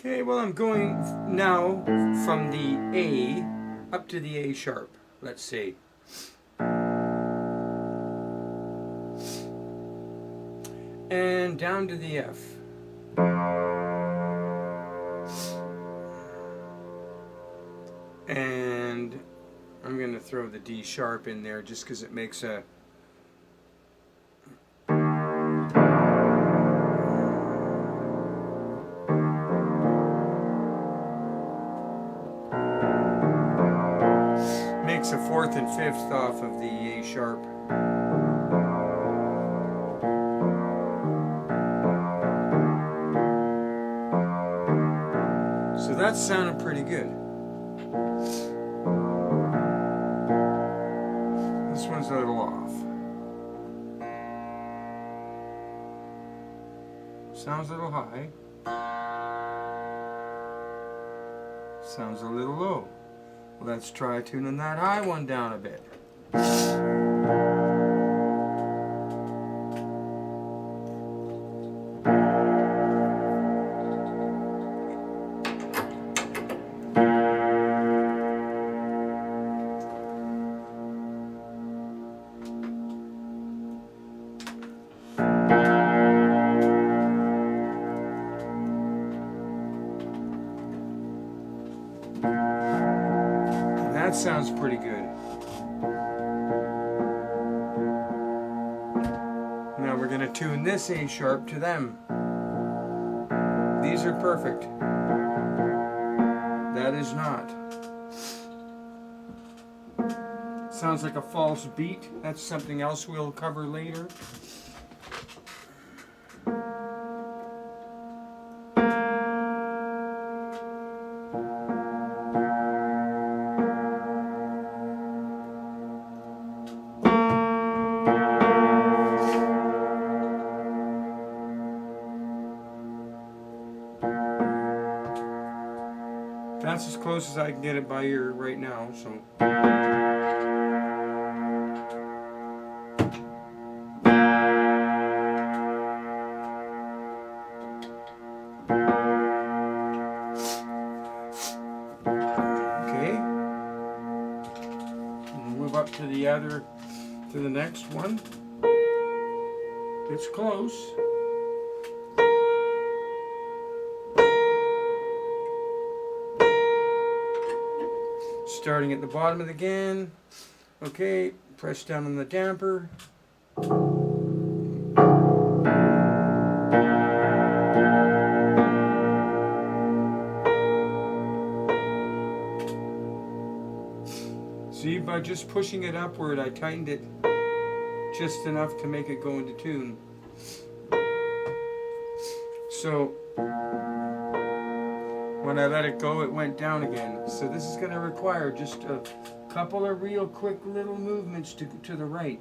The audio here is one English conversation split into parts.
Okay, well I'm going now from the A up to the A sharp, let's say. And down to the F. And I'm going to throw the D sharp in there just because it makes a fourth and fifth off of the A sharp. So that sounded pretty good. This one's a little off. Sounds a little high. Sounds a little low. Let's try tuning that high one down a bit. That sounds pretty good. Now we're going to tune this A sharp to them. These are perfect. That is not. Sounds like a false beat. That's something else we'll cover later. That's as close as I can get it by ear right now, so. Okay. We'll move up to the next one. It's close. Starting at the bottom of the again. Okay, press down on the damper. See, by just pushing it upward, I tightened it just enough to make it go into tune. So when I let it go, it went down again. So this is going to require just a couple of real quick little movements to the right.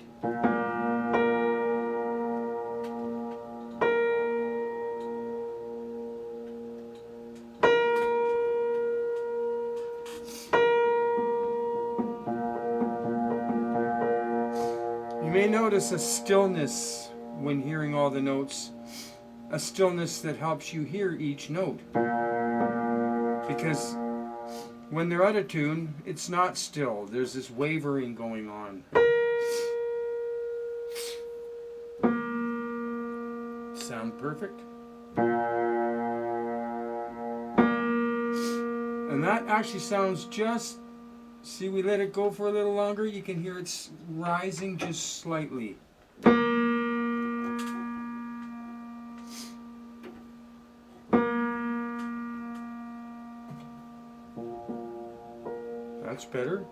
You may notice a stillness when hearing all the notes, a stillness that helps you hear each note. Because when they're out of tune, it's not still. There's this wavering going on. Sound perfect? And that actually sounds just... See, we let it go for a little longer. You can hear it's rising just slightly. That's better.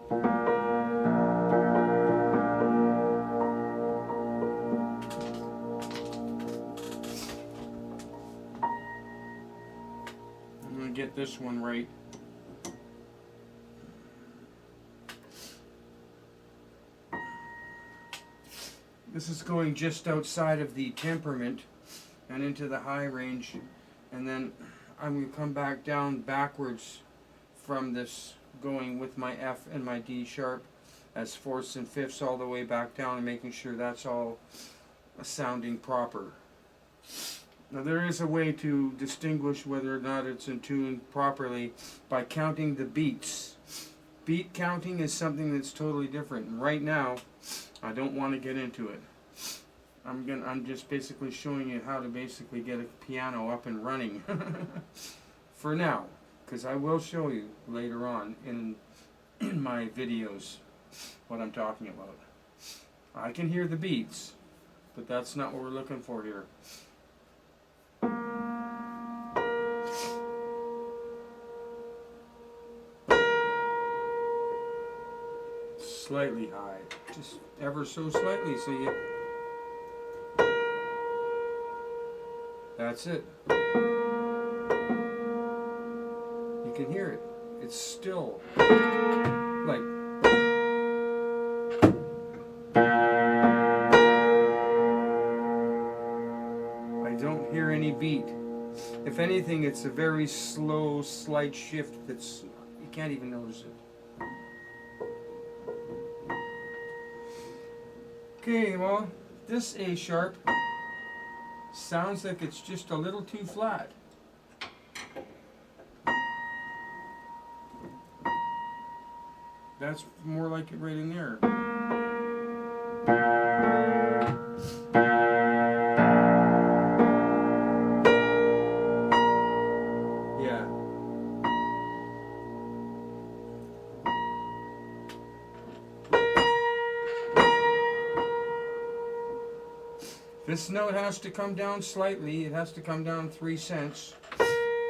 I'm going to get this one right. This is going just outside of the temperament and into the high range, and then I'm going to come back down backwards from this, going with my F and my D sharp as fourths and fifths all the way back down and making sure that's all sounding proper. Now there is a way to distinguish whether or not it's in tune properly by counting the beats. Beat counting is something that's totally different. And right now, I don't want to get into it. I'm just basically showing you how to basically get a piano up and running for now, because I will show you later on in my videos what I'm talking about. I can hear the beats, but that's not what we're looking for here. Slightly high, just ever so slightly, so you... That's it. You can hear it. It's still like... I don't hear any beat. If anything, it's a very slow, slight shift that's... You can't even notice it. Okay, well, this A sharp sounds like it's just a little too flat. That's more like it right in there. Yeah. This note has to come down slightly. It has to come down 3 cents.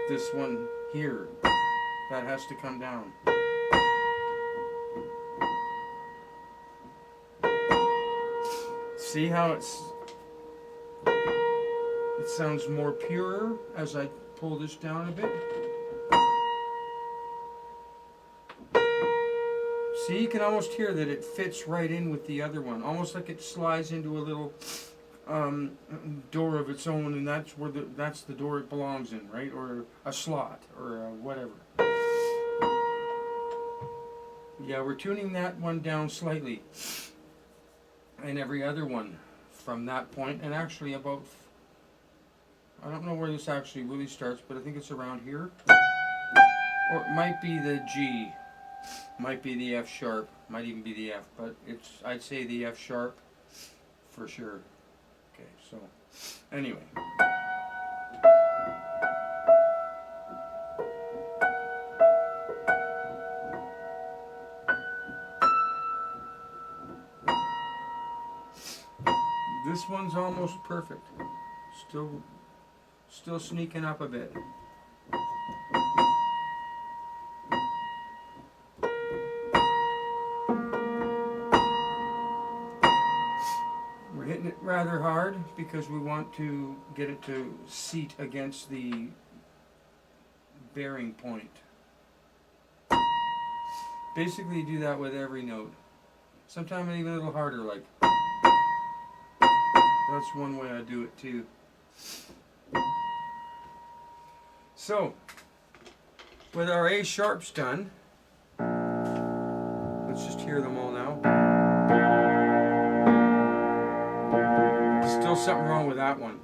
This one here, that has to come down. See how it sounds more pure as I pull this down a bit? See, you can almost hear that it fits right in with the other one, almost like it slides into a little door of its own, and that's where that's the door it belongs in, right? Or a slot, or whatever. Yeah, we're tuning that one down slightly, and every other one from that point, and actually about, I don't know where this actually really starts, but I think it's around here, or it might be the G, might be the F sharp, might even be the F, but it's, I'd say the F sharp for sure. Okay, so anyway. This one's almost perfect. Still sneaking up a bit. We're hitting it rather hard because we want to get it to seat against the bearing point. Basically, you do that with every note. Sometimes even a little harder, like. That's one way I do it too. So, with our A sharps done, let's just hear them all now. Still something wrong with that one.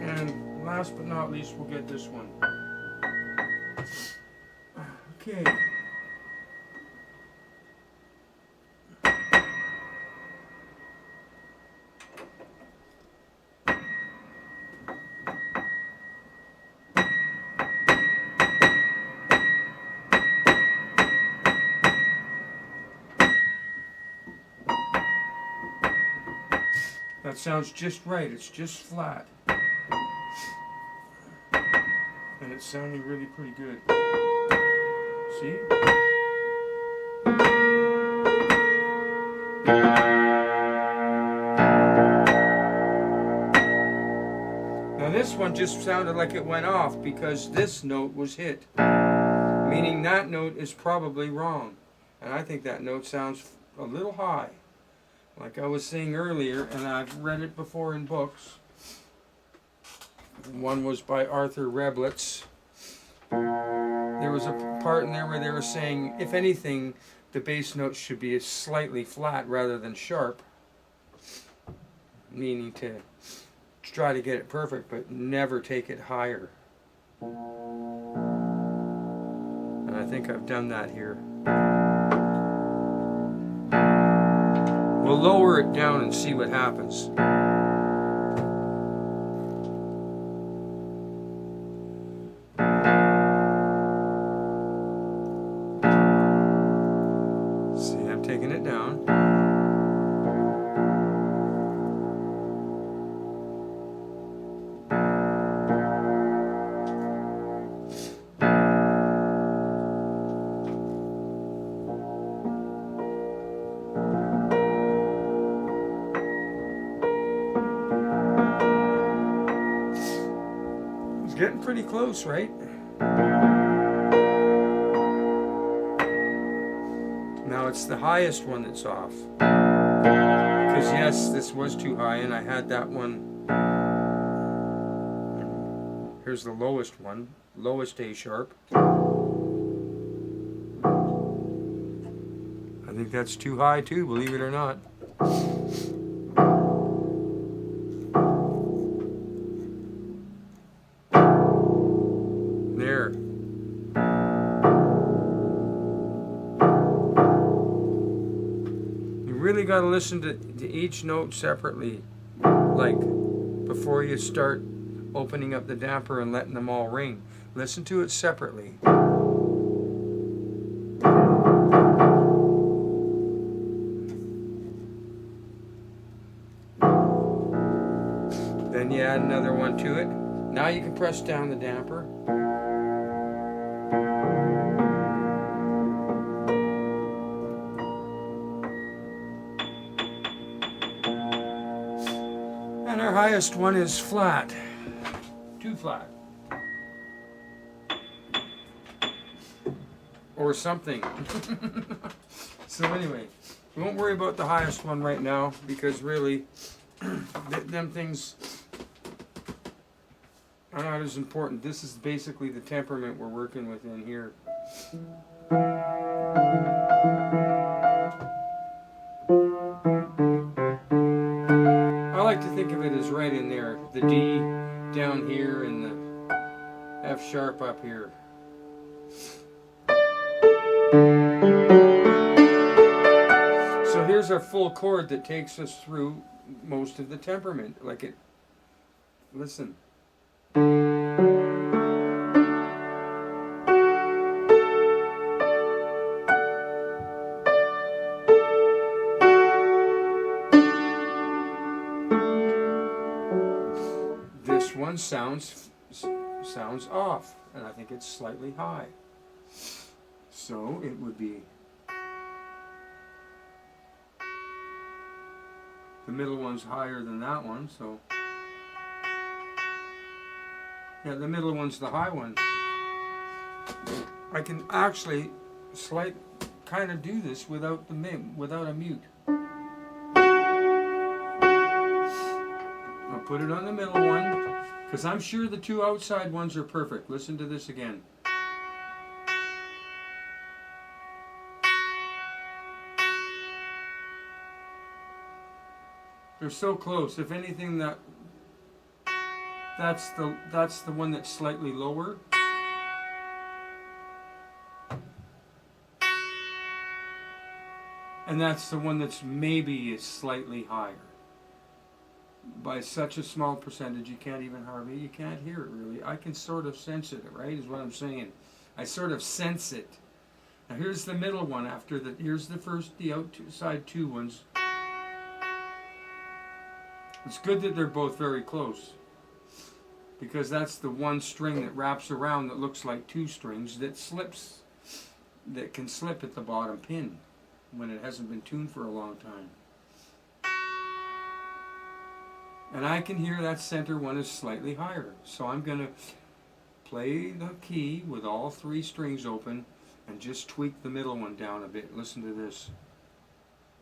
And last but not least, we'll get this one. Okay. That sounds just right, it's just flat. And it's sounding really pretty good. See? Now this one just sounded like it went off because this note was hit. Meaning that note is probably wrong. And I think that note sounds a little high. Like I was saying earlier, and I've read it before in books. One was by Arthur Reblitz. There was a part in there where they were saying, if anything, the bass notes should be slightly flat rather than sharp, meaning to try to get it perfect but never take it higher. And I think I've done that here. We'll lower it down and see what happens. See, I'm taking it down. Getting pretty close, right? Now it's the highest one that's off. Because yes, this was too high and I had that one. Here's the lowest one, lowest A sharp. I think that's too high too, believe it or not. There. You really got to listen to each note separately, like before you start opening up the damper and letting them all ring. Listen to it separately. Then you add another one to it. Now you can press down the damper. And our highest one is flat. Too flat. Or something. So anyway, we won't worry about the highest one right now because really, them things are not as important. This is basically the temperament we're working with in here. I like to think of it as right in there. The D down here and the F sharp up here. So here's our full chord that takes us through most of the temperament. Like it, listen. This one sounds off, and I think it's slightly high. So it would be the middle one's higher than that one, so yeah, the middle one's the high one. I can actually kind of do this without a mute. I'll put it on the middle one because I'm sure the two outside ones are perfect. Listen to this again. They're so close. If anything, that's the one that's slightly lower. And that's the one that's maybe slightly higher. By such a small percentage, you can't hear it really. I can sort of sense it, right, is what I'm saying. I sort of sense it. Now here's the middle one here's the outside two ones. It's good that they're both very close, because that's the one string that wraps around that looks like two strings that can slip at the bottom pin when it hasn't been tuned for a long time. And I can hear that center one is slightly higher. So I'm going to play the key with all three strings open and just tweak the middle one down a bit. Listen to this.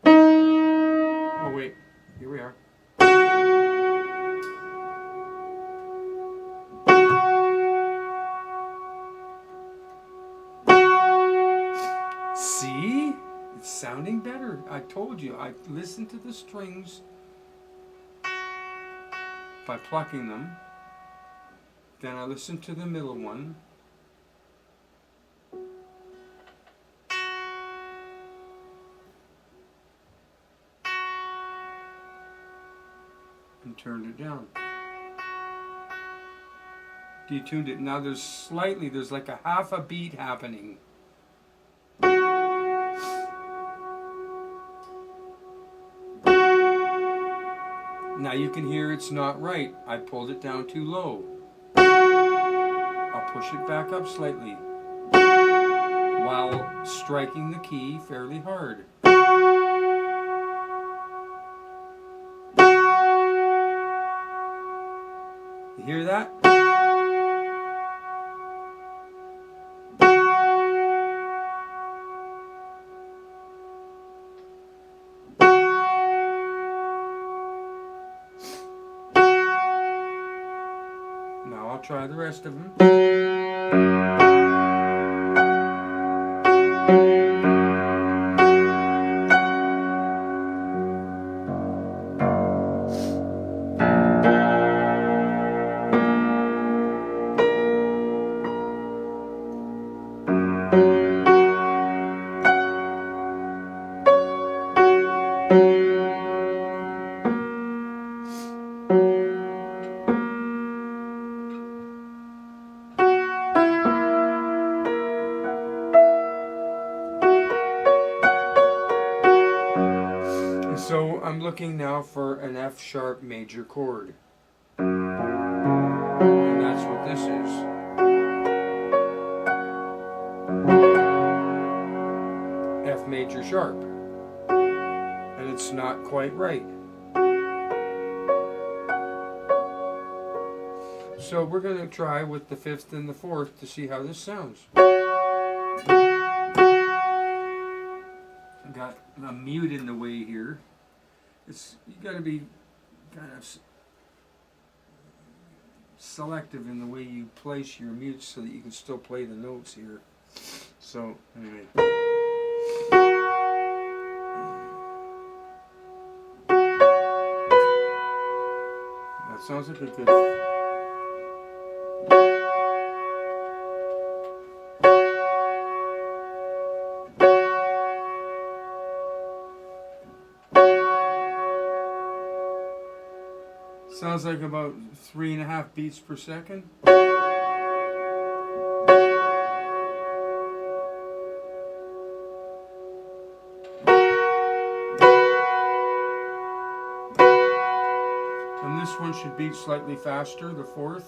Oh wait, here we are. See? I told you, I listen to the strings by plucking them. Then I listen to the middle one. And turned it down. Detuned it. Now there's like a half a beat happening. Now you can hear it's not right. I pulled it down too low. I'll push it back up slightly while striking the key fairly hard. You hear that? Now I'll try the rest of them. So I'm looking now for an F sharp major chord. And that's what this is. F major sharp. And it's not quite right. So we're going to try with the 5th and the 4th to see how this sounds. I've got a mute in the way here. You got to be kind of selective in the way you place your mutes so that you can still play the notes here. So anyway, that sounds like a good. Sounds like about 3.5 beats per second. And this one should beat slightly faster, the 4th.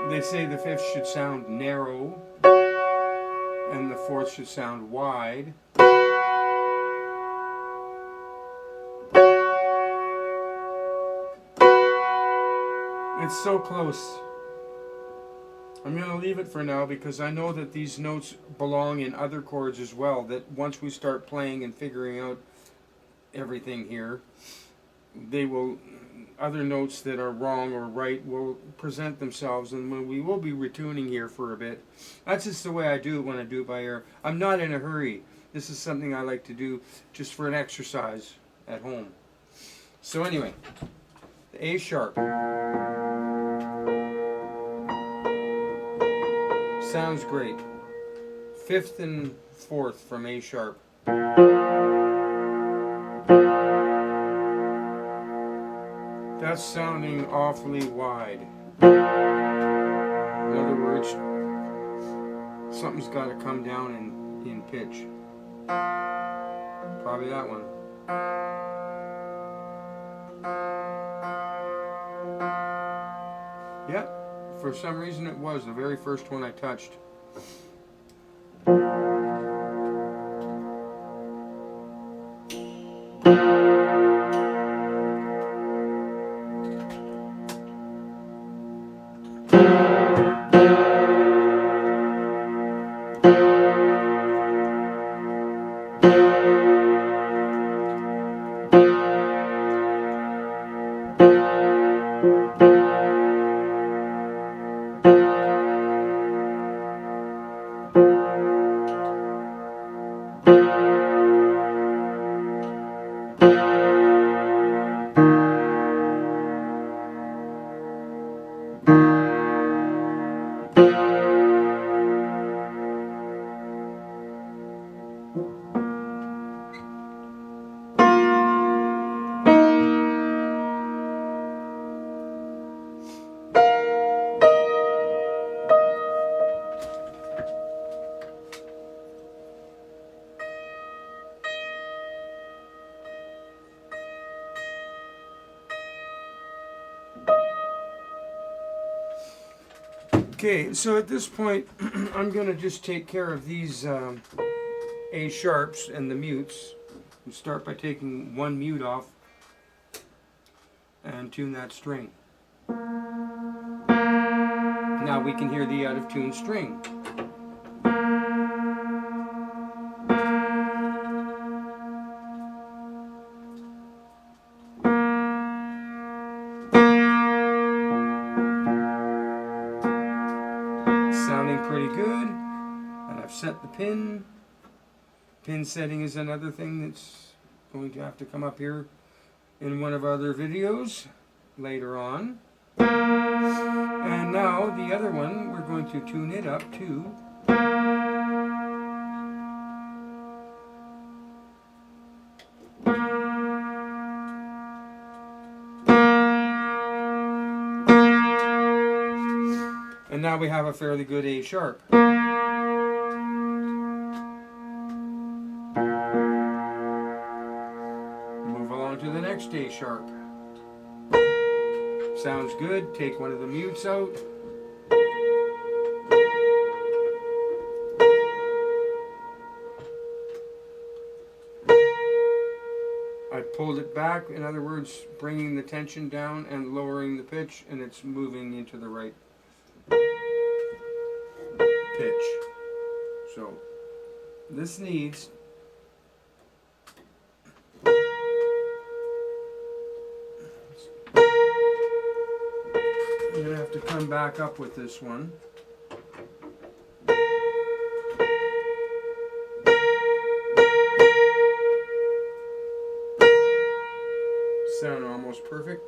They say the 5th should sound narrow and the 4th should sound wide. It's so close. I'm going to leave it for now because I know that these notes belong in other chords as well, that once we start playing and figuring out everything here, other notes that are wrong or right will present themselves, and we will be retuning here for a bit. That's just the way I do it when I do it by ear. I'm not in a hurry. This is something I like to do just for an exercise at home. So anyway, the A sharp. Sounds great. 5th and 4th from A sharp. That's sounding awfully wide. In other words, something's got to come down in pitch. Probably that one. Yep, for some reason it was the very first one I touched. Okay, so at this point, I'm going to just take care of these A sharps and the mutes. And start by taking one mute off and tune that string. Now we can hear the out of tune string. Sounding pretty good. And I've set the pin. Pin setting is another thing that's going to have to come up here in one of our other videos later on. And now the other one, we're going to tune it up to and now we have a fairly good A sharp. Move along to the next A sharp. Sounds good. Take one of the mutes out. I pulled it back, in other words, bringing the tension down and lowering the pitch, and it's moving into the right pitch. So this needs I'm going to have to come back up with this one. Sound almost perfect.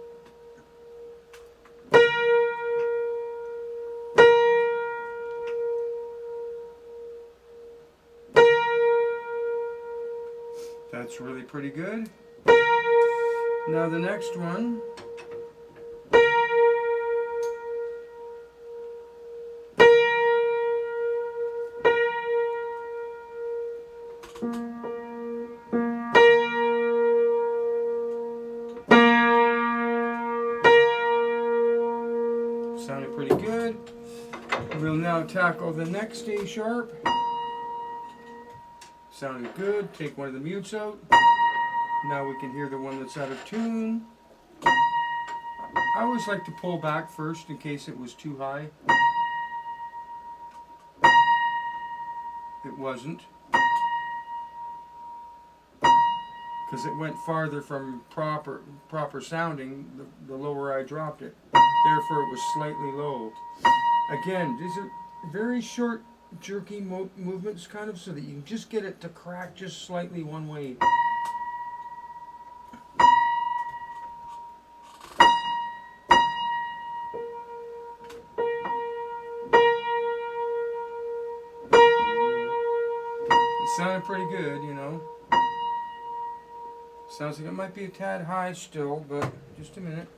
That's really pretty good. Now the next one. Sounded pretty good. We'll now tackle the next A sharp. Sounded good. Take one of the mutes out. Now we can hear the one that's out of tune. I always like to pull back first in case it was too high. It wasn't. Because it went farther from proper sounding, the lower I dropped it. Therefore it was slightly low. Again, these are very short, jerky movements, kind of, so that you can just get it to crack just slightly one way. It sounded pretty good, you know. Sounds like it might be a tad high still, but just a minute.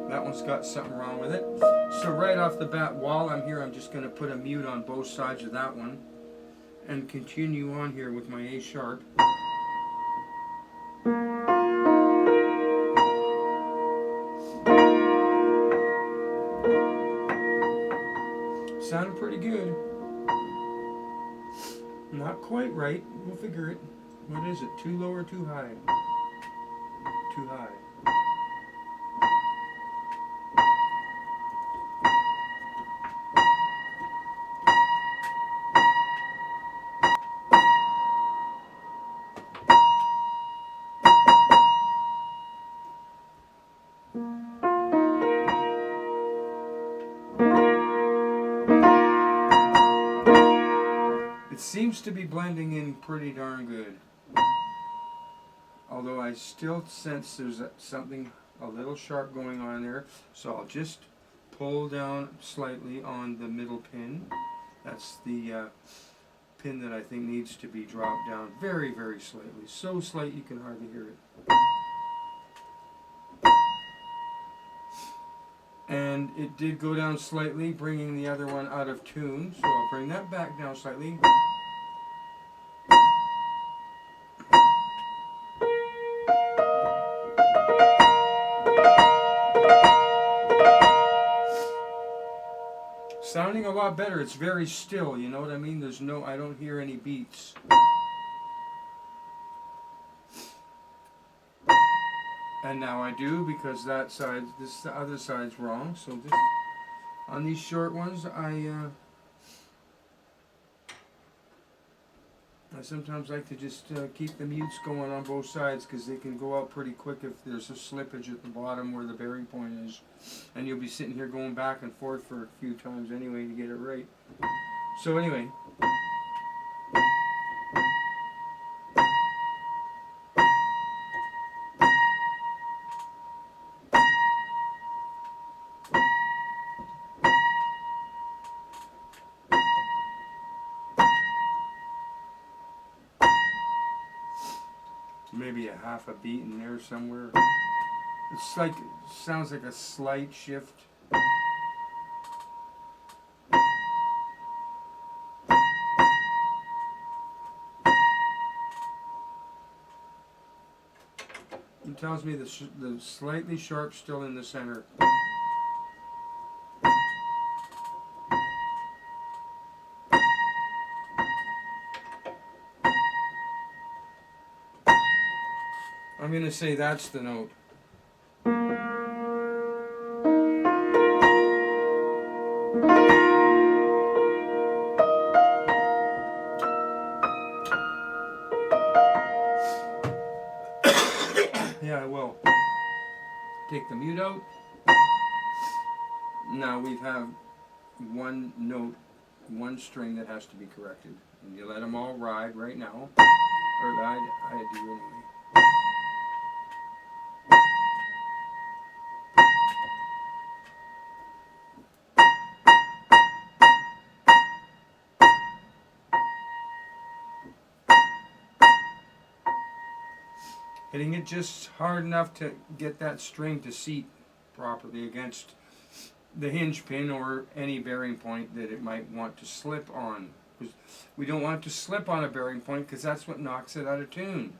That one's got something wrong with it. So right off the bat, while I'm here, I'm just going to put a mute on both sides of that one and continue on here with my A sharp. Sounded pretty good. Not quite right. We'll figure it. What is it? Too low or too high? Too high. It seems to be blending in pretty darn good. Although I still sense there's something a little sharp going on there. So I'll just pull down slightly on the middle pin. That's the pin that I think needs to be dropped down very, very slightly. So slight you can hardly hear it. And it did go down slightly, bringing the other one out of tune. So I'll bring that back down slightly. lot better. It's very still, you know what I mean? There's no, I don't hear any beats. And now I do, because that side, the other side's wrong. So this, on these short ones, I sometimes like to just keep the mutes going on both sides, because they can go out pretty quick if there's a slippage at the bottom where the bearing point is. And you'll be sitting here going back and forth for a few times anyway to get it right. So anyway. Maybe a half a beat in there somewhere. It's like, sounds like a slight shift. It tells me the slightly sharp still in the center. I'm going to say that's the note. Yeah, I will. Take the mute out. Now we have one note, one string that has to be corrected. And you let them all ride right now. Or I do anyway. Hitting it just hard enough to get that string to seat properly against the hinge pin or any bearing point that it might want to slip on. We don't want it to slip on a bearing point, because that's what knocks it out of tune.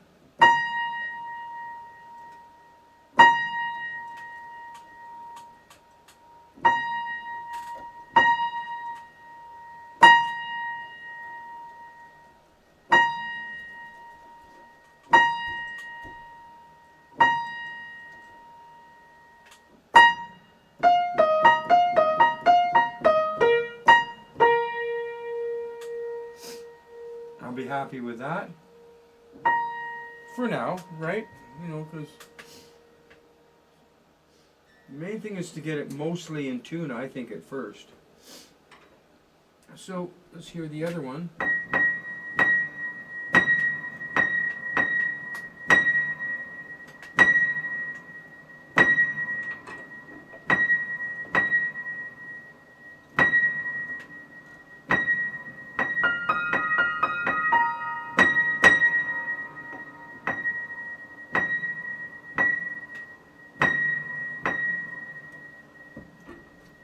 I'll be happy with that for now, right? You know, because the main thing is to get it mostly in tune, I think, at first. So let's hear the other one.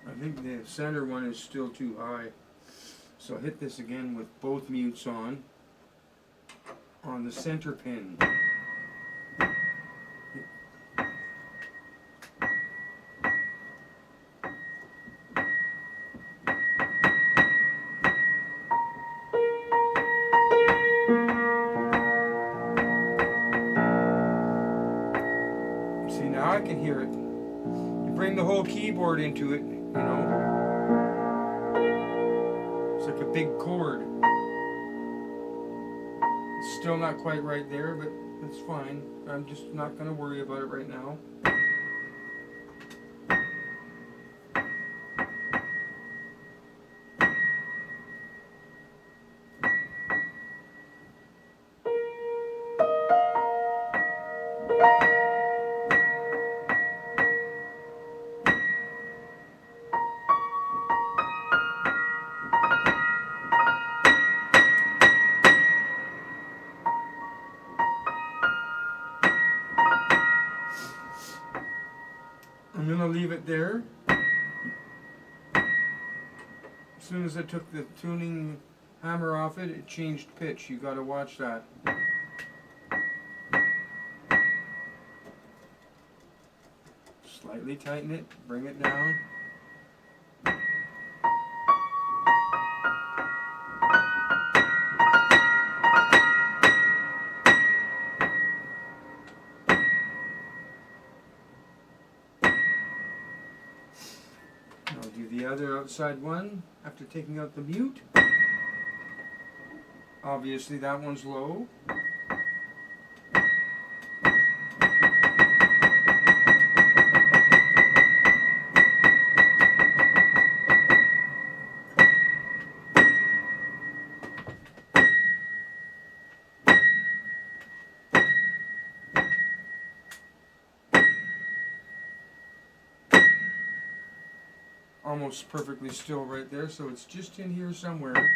I think the center one is still too high. So hit this again with both mutes on the center pin. See, now I can hear it. You bring the whole keyboard into it, you know. It's like a big chord. It's still not quite right there, but that's fine. I'm just not going to worry about it right now. I'm going to leave it there. As soon as I took the tuning hammer off it, it changed pitch. You got to watch that. Slightly tighten it, bring it down. the other outside one after taking out the mute. Obviously that one's low. Almost perfectly still right there, so it's just in here somewhere.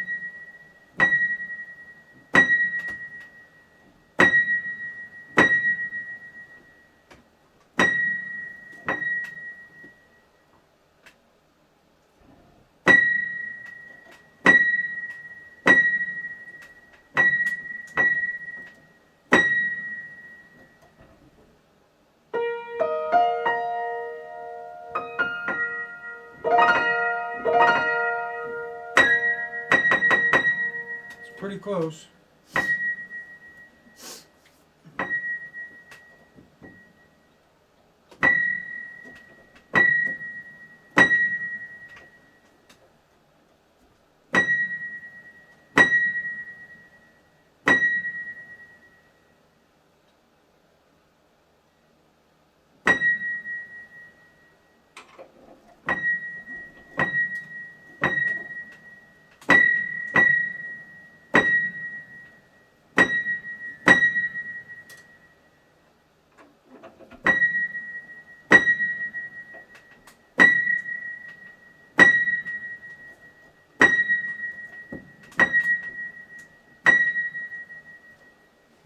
Pretty close.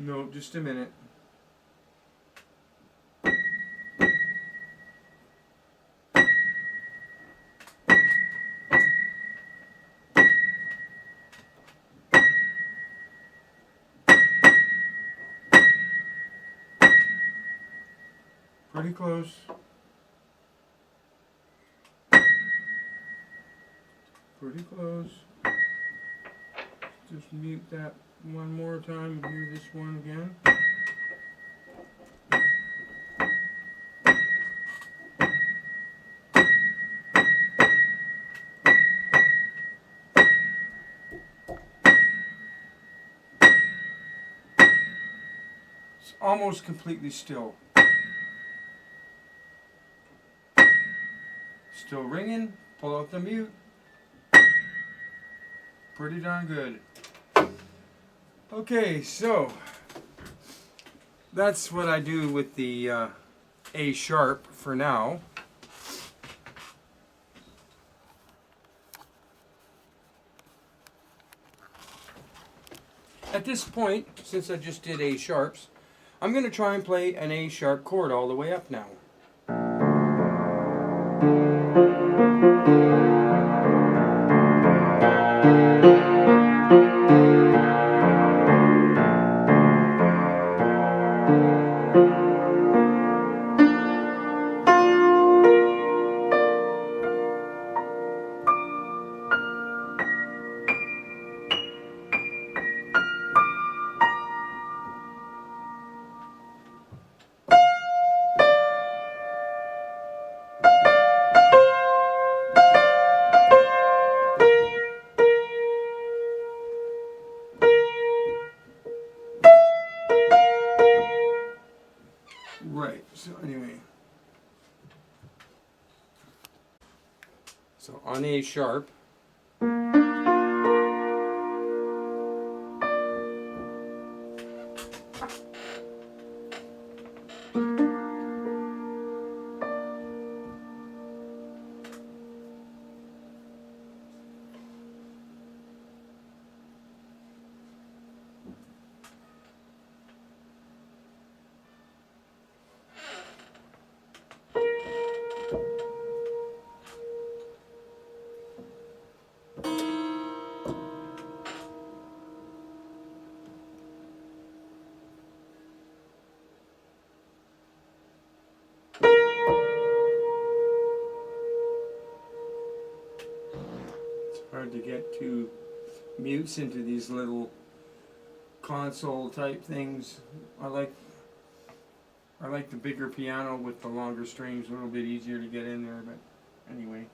No, just a minute. Pretty close. Pretty close. Just mute that one more time and hear this one again. It's almost completely still. Still ringing. Pull out the mute. Pretty darn good. Okay, so that's what I do with the A sharp for now. At this point, since I just did A sharps, I'm going to try and play an A sharp chord all the way up now. Right, so anyway. So on A sharp. Hard to get two mutes into these little console type things. I like the bigger piano with the longer strings, a little bit easier to get in there, but anyway.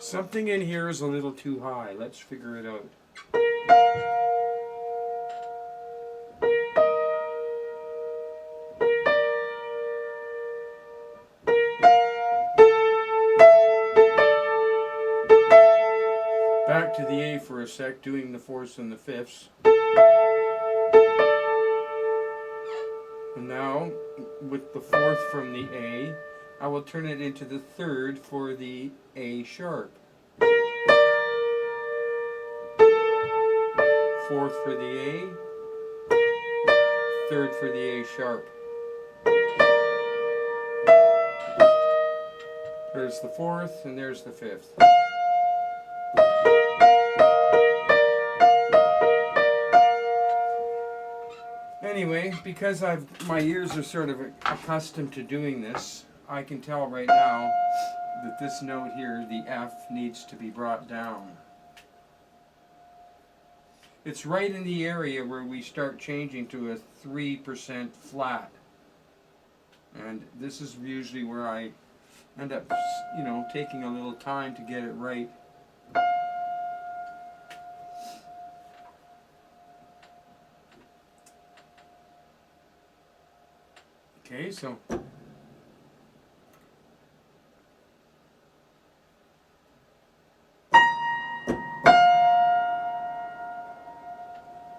Something in here is a little too high. Let's figure it out. Back to the A for a sec, doing the fourths and the fifths. And now, with the fourth from the A, I will turn it into the third for the A sharp. Fourth for the A, third for the A sharp. There's the fourth, and there's the fifth. Anyway, because my ears are sort of accustomed to doing this, I can tell right now that this note here, the F, needs to be brought down. It's right in the area where we start changing to a 3% flat. And this is usually where I end up, taking a little time to get it right. Okay, so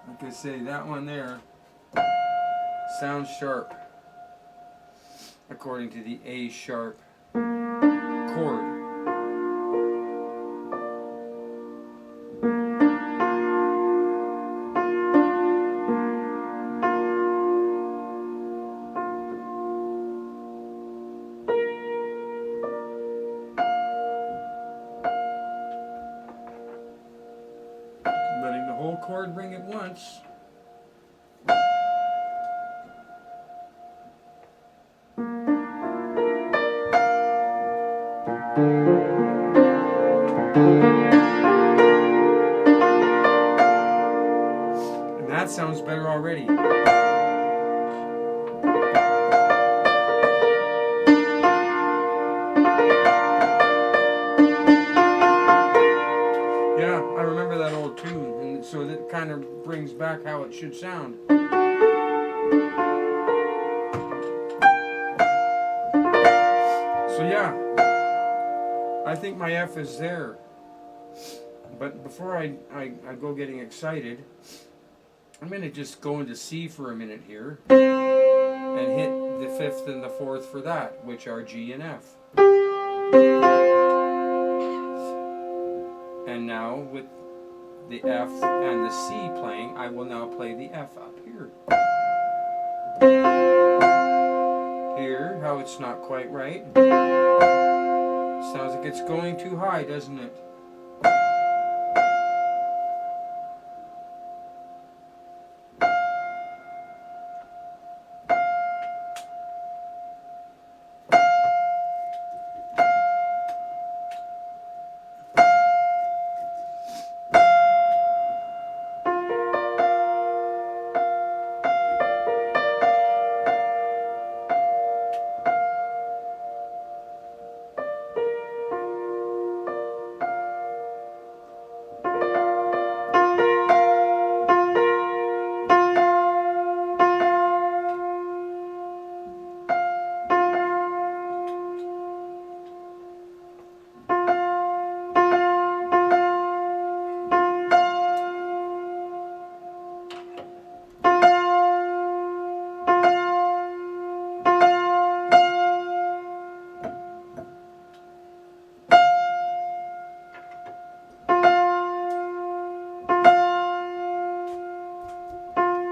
like I say, that one there sounds sharp according to the A sharp chord. Letting the whole chord ring at once. And that sounds better already. Yeah, I remember that old tune, and so that kind of brings back how it should sound. So yeah, I think my F is there. But before I go getting excited, I'm going to just go into C for a minute here and hit the fifth and the fourth for that, which are G and F. And now with the F and the C playing, I will now play the F up here. Here, how it's not quite right. Sounds like it's going too high, doesn't it?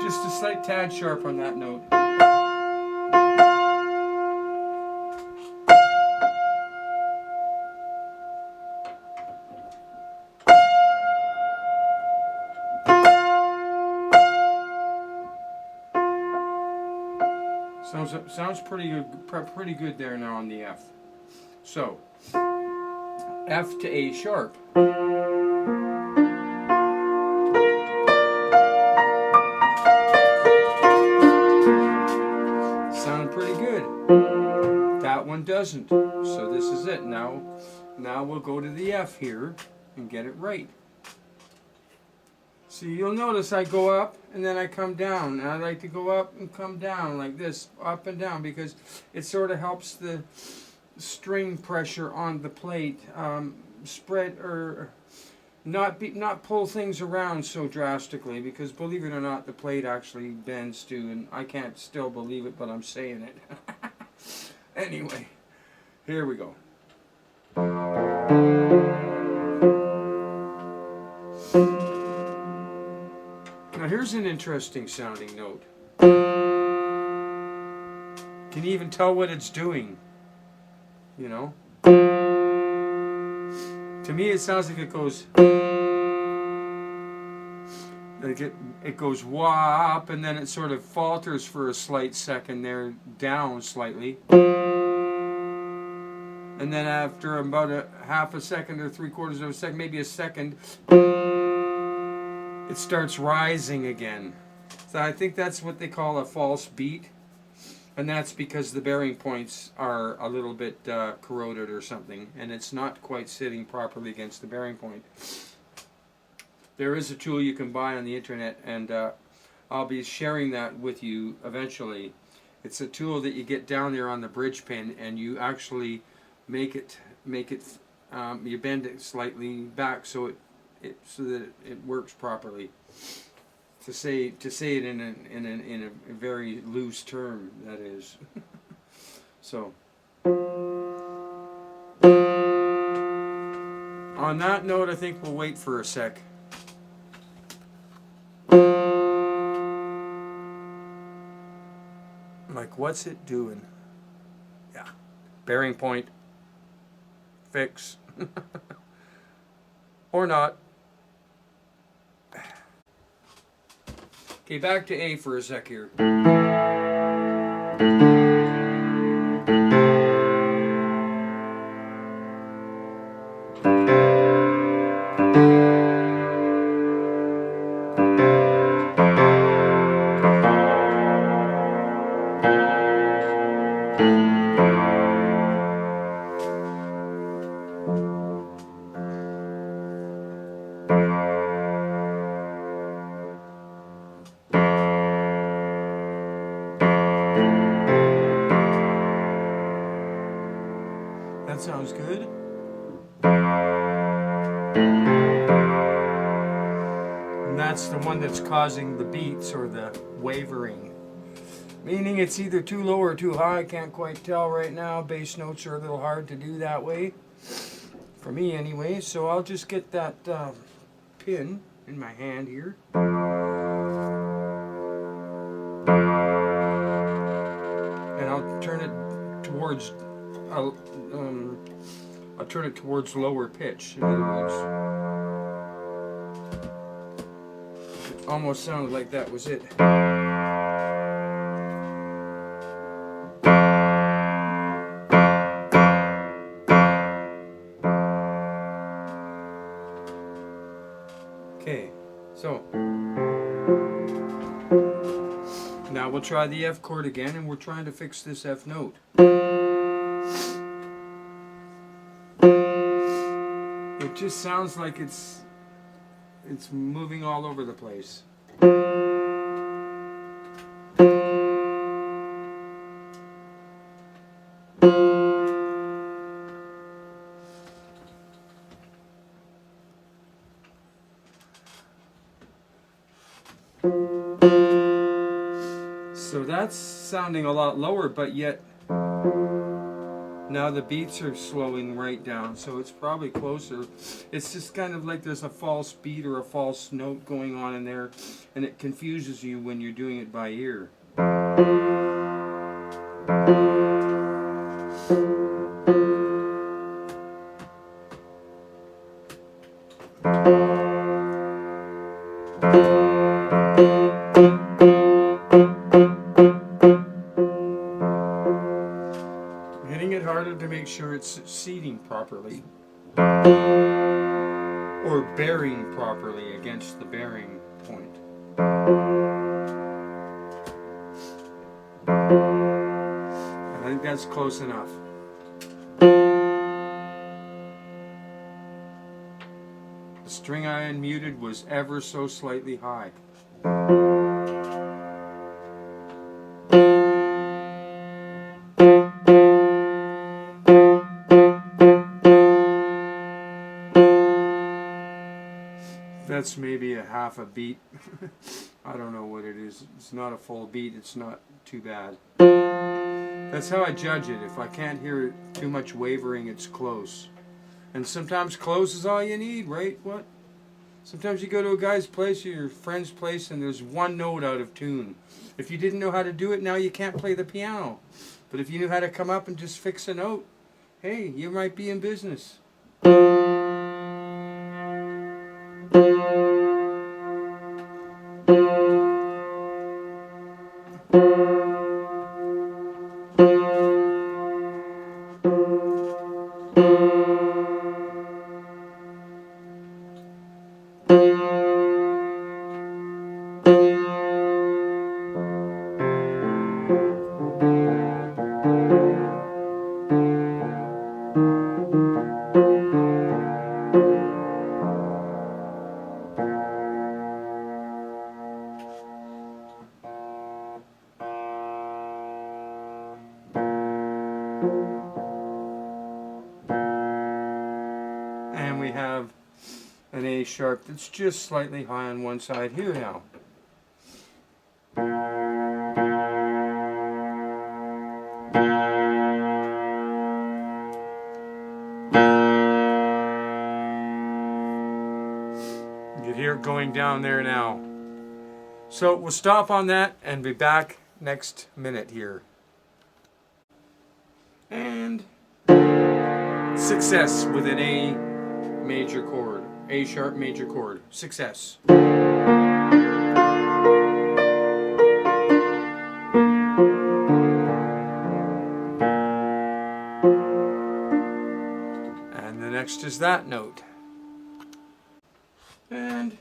Just a slight tad sharp on that note. Sounds pretty good there now on the F. So F to A sharp. Sound pretty good. That one doesn't. So this is it. Now Now we'll go to the F here and get it right. So you'll notice I go up and then I come down. And I like to go up and come down like this, up and down, because it sort of helps the string pressure on the plate spread, or not pull things around so drastically, because believe it or not, the plate actually bends too, and I can't still believe it, but I'm saying it. Anyway, here we go. Now here's an interesting sounding note. Can you even tell what it's doing? You know? To me it sounds like it goes, like it goes wah up, and then it sort of falters for a slight second there, down slightly. And then after about a half a second or 3/4 of a second, maybe a second, it starts rising again. So I think that's what they call a false beat. And that's because the bearing points are a little bit corroded or something, and it's not quite sitting properly against the bearing point. There is a tool you can buy on the internet, and I'll be sharing that with you eventually. It's a tool that you get down there on the bridge pin, and you actually make it you bend it slightly back so that it works properly. To say it in a very loose term, that is. So on that note, I think we'll wait for a sec. Like, what's it doing? Yeah, bearing point, fix, or not. Okay, back to A for a sec here. That sounds good. And that's the one that's causing the beats or the wavering. Meaning it's either too low or too high. I can't quite tell right now. Bass notes are a little hard to do that way. For me anyway. So I'll just get that pin in my hand here. And I'll turn it towards I'll turn it towards lower pitch. In other words, it almost sounded like that was it. Okay, so now we'll try the F chord again, and we're trying to fix this F note. It just sounds like it's moving all over the place. So that's sounding a lot lower, but yet now the beats are slowing right down, so it's probably closer. It's just kind of like there's a false beat or a false note going on in there, and it confuses you when you're doing it by ear. To make sure it's seating properly or bearing properly against the bearing point. I think that's close enough. string I unmuted was ever so slightly high. That's maybe a half a beat. I don't know what it is. It's not a full beat. It's not too bad. That's how I judge it. If I can't hear too much wavering, it's close. And sometimes close is all you need, right? What? Sometimes you go to a guy's place or your friend's place and there's one note out of tune. If you didn't know how to do it, now you can't play the piano. But if you knew how to come up and just fix a note, hey, you might be in business. And we have an A sharp that's just slightly high on one side here now. You can hear it going down there now. So we'll stop on that and be back next minute here. And success with an A major chord. A sharp major chord. Success. And the next is that note. And